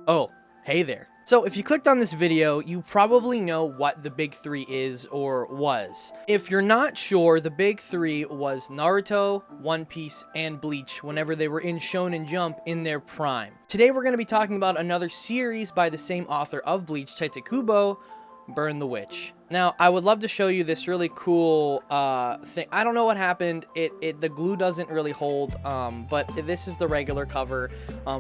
Oh, hey there. So if you clicked on this video, you probably know what the big three is or was. If you're not sure, the big three was Naruto, One Piece, and Bleach whenever they were in Shonen Jump in their prime. Today we're going to be talking about another series by the same author of Bleach, Tite Burn the Witch. Now, I would love to show you this really cool thing. I don't know what happened. The glue doesn't really hold, but this is the regular cover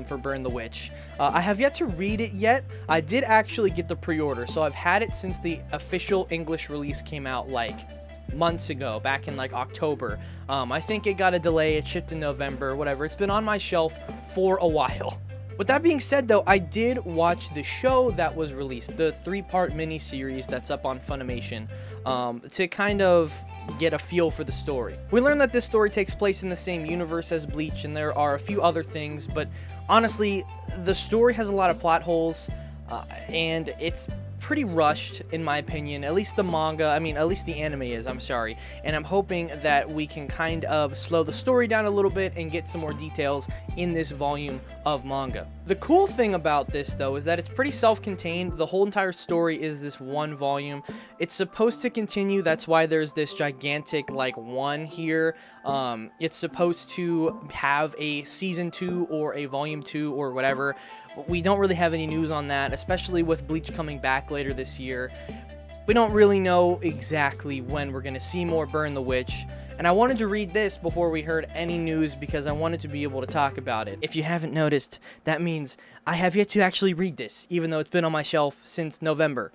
for Burn the Witch. I have yet to read it yet. I did actually get the pre-order, so I've had it since the official English release came out like months ago, back in like October. I think it got a delay. It shipped in November, whatever. It's been on my shelf for a while. With that being said, though, I did watch the show that was released, the 3-part mini-series that's up on Funimation, to kind of get a feel for the story. We learned that this story takes place in the same universe as Bleach, and there are a few other things, but honestly, the story has a lot of plot holes, and it's pretty rushed, in my opinion. At least the manga, at least the anime is, I'm sorry. And I'm hoping that we can kind of slow the story down a little bit and get some more details in this volume of manga. The cool thing about this, though, is that it's pretty self-contained. The whole entire story is this one volume. It's supposed to continue. That's why there's this gigantic, like, one here. It's supposed to have a season 2 or a volume 2 or whatever. We don't really have any news on that, especially with Bleach coming back later this year. We don't really know exactly when we're going to see more Burn the Witch, and I wanted to read this before we heard any news because I wanted to be able to talk about it. If you haven't noticed, that means I have yet to actually read this, even though it's been on my shelf since November.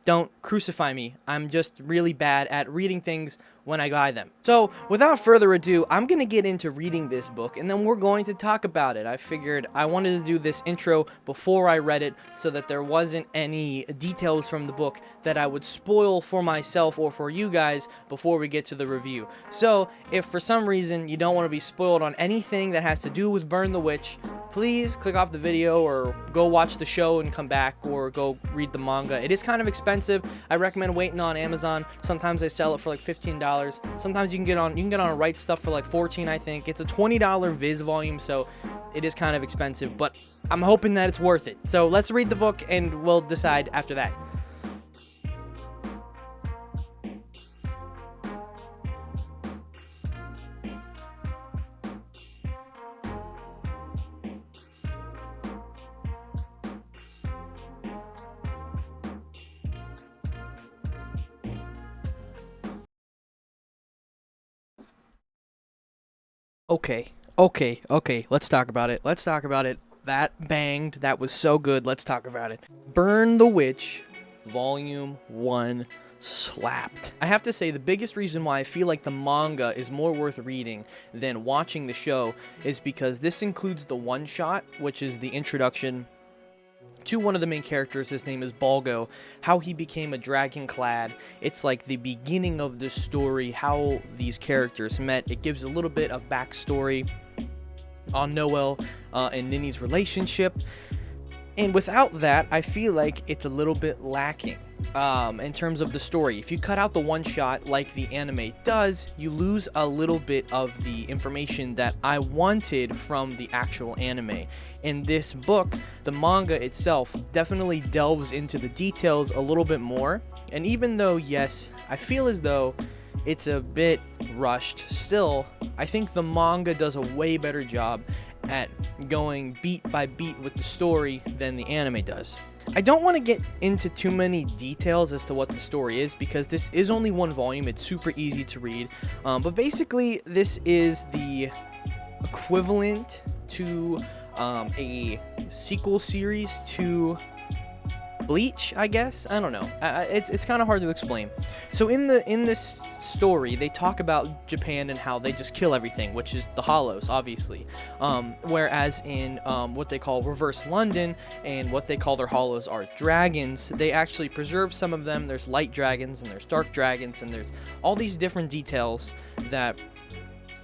Don't crucify me. I'm just really bad at reading things when I buy them. So, without further ado, I'm going to get into reading this book, and then we're going to talk about it. I figured I wanted to do this intro before I read it so that there wasn't any details from the book that I would spoil for myself or for you guys before we get to the review. So, if for some reason you don't want to be spoiled on anything that has to do with Burn the Witch, please click off the video or go watch the show and come back or go read the manga. It is kind of expensive. I recommend waiting on Amazon. Sometimes they sell it for like $15. Sometimes you can get on Right Stuff for like $14, I think. It's a $20 Viz volume, so it is kind of expensive, but I'm hoping that it's worth it. So let's read the book and we'll decide after that. Okay, let's talk about it. That banged, that was so good, let's talk about it. Burn the Witch, Volume 1, slapped. I have to say, the biggest reason why I feel like the manga is more worth reading than watching the show is because this includes the one-shot, which is the introduction to one of the main characters. His name is Balgo, how he became a dragon-clad. It's like the beginning of the story, how these characters met. It gives a little bit of backstory on Noel and Nini's relationship. And without that, I feel like it's a little bit lacking in terms of the story. If you cut out the one shot like the anime does, you lose a little bit of the information that I wanted from the actual anime. In this book, the manga itself definitely delves into the details a little bit more. And even though, yes, I feel as though it's a bit rushed, still, I think the manga does a way better job at going beat by beat with the story than the anime does. I don't want to get into too many details as to what the story is because this is only one volume. It's super easy to read, but basically this is the equivalent to a sequel series to Bleach, I guess. I don't know. It's kind of hard to explain. So in this story, they talk about Japan and how they just kill everything, which is the Hollows, obviously. Whereas in what they call Reverse London and what they call their Hollows are dragons, they actually preserve some of them. There's light dragons and there's dark dragons and there's all these different details that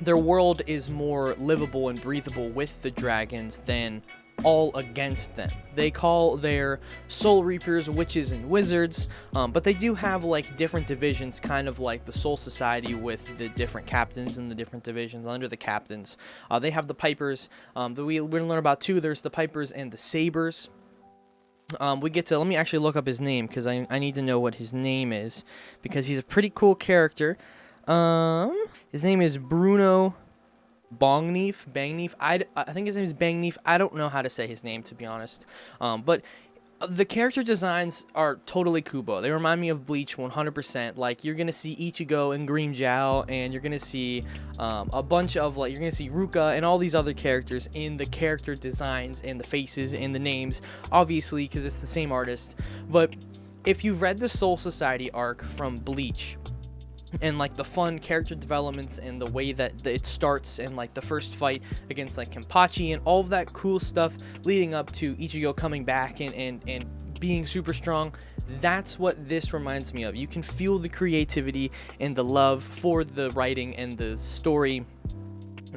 their world is more livable and breathable with the dragons than all against them. They call their Soul Reapers witches and wizards, but they do have like different divisions, kind of like the Soul Society with the different captains and the different divisions under the captains. They have the Pipers. We're going to learn about two. There's the Pipers and the Sabers. we get to, let me actually look up his name, because I need to know what his name is, because he's a pretty cool character. His name is Bruno Bangneef. I think his name is Bangneef. I don't know how to say his name, to be honest. But the character designs are totally Kubo. They remind me of Bleach 100%. Like, you're gonna see Ichigo and Green Jiao, and you're gonna see a bunch of, like, you're gonna see Ruka and all these other characters in the character designs and the faces and the names, obviously, because it's the same artist. But if you've read the Soul Society arc from Bleach, and like the fun character developments and the way that it starts, and like the first fight against like Kenpachi and all of that cool stuff leading up to Ichigo coming back and being super strong, that's what this reminds me of. You can feel the creativity and the love for the writing and the story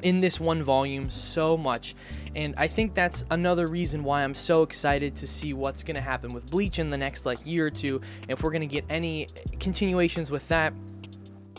in this one volume so much. And I think that's another reason why I'm so excited to see what's going to happen with Bleach in the next like year or two, if we're going to get any continuations with that,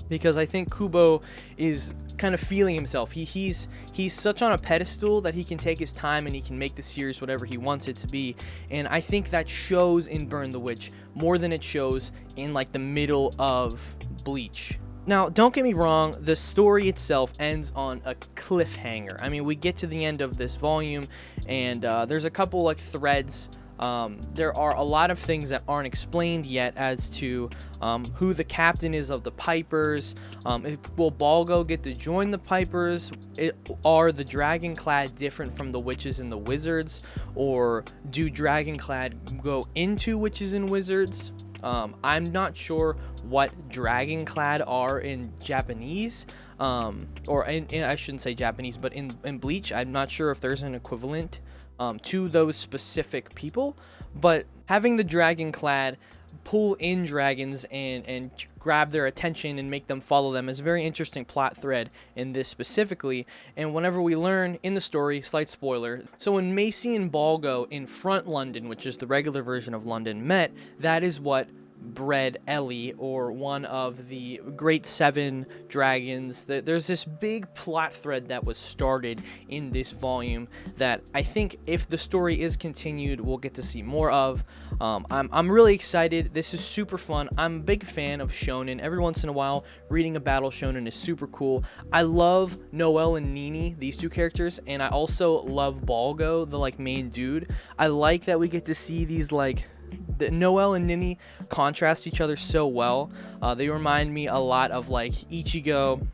because I think Kubo is kind of feeling himself. He's such on a pedestal that he can take his time and he can make the series whatever he wants it to be. And I think that shows in Burn the Witch more than it shows in like the middle of Bleach. Now, don't get me wrong, the story itself ends on a cliffhanger. I mean, we get to the end of this volume, and there's a couple like threads. There are a lot of things that aren't explained yet as to who the captain is of the Pipers. Will Balgo get to join the Pipers? Are the Dragonclad different from the Witches and the Wizards? Or do Dragonclad go into Witches and Wizards? I'm not sure what Dragonclad are in Japanese. Or I shouldn't say Japanese, but in Bleach, I'm not sure if there's an equivalent to those specific people. But having the Dragonclad pull in dragons and grab their attention and make them follow them is a very interesting plot thread in this specifically. And whenever we learn in the story, slight spoiler, so when Macy and Balgo in Front London, which is the regular version of London, met, that is what bred Ellie, or one of the Great Seven Dragons. There's this big plot thread that was started in this volume that I think if the story is continued, we'll get to see more of. I'm really excited. This is super fun. I'm a big fan of shonen. Every once in a while, reading a battle shonen is super cool. I love Noel and Nini, these two characters, and I also love Balgo, the like main dude. I like that we get to see these like Noel and Nini contrast each other so well. They remind me a lot of like Ichigo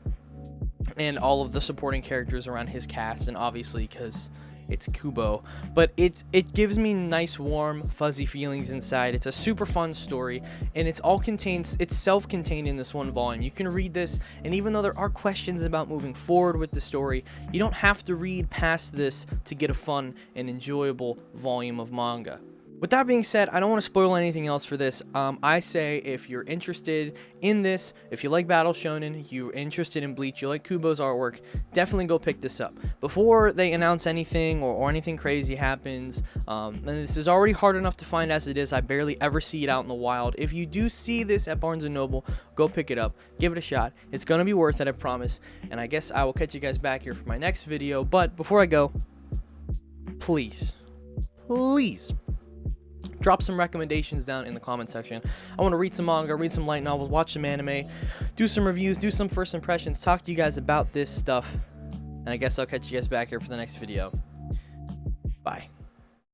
and all of the supporting characters around his cast, and obviously because it's Kubo, but it gives me nice, warm, fuzzy feelings inside. It's a super fun story, and it's self-contained in this one volume. You can read this, and even though there are questions about moving forward with the story, you don't have to read past this to get a fun and enjoyable volume of manga. With that being said, I don't want to spoil anything else for this. I say if you're interested in this, if you like Battle Shonen, you're interested in Bleach, you like Kubo's artwork, definitely go pick this up. Before they announce anything or anything crazy happens, and this is already hard enough to find as it is, I barely ever see it out in the wild. If you do see this at Barnes & Noble, go pick it up, give it a shot. It's going to be worth it, I promise. And I guess I will catch you guys back here for my next video. But before I go, please drop some recommendations down in the comment section. I want to read some manga, read some light novels, watch some anime, do some reviews, do some first impressions, talk to you guys about this stuff. And I guess I'll catch you guys back here for the next video. Bye.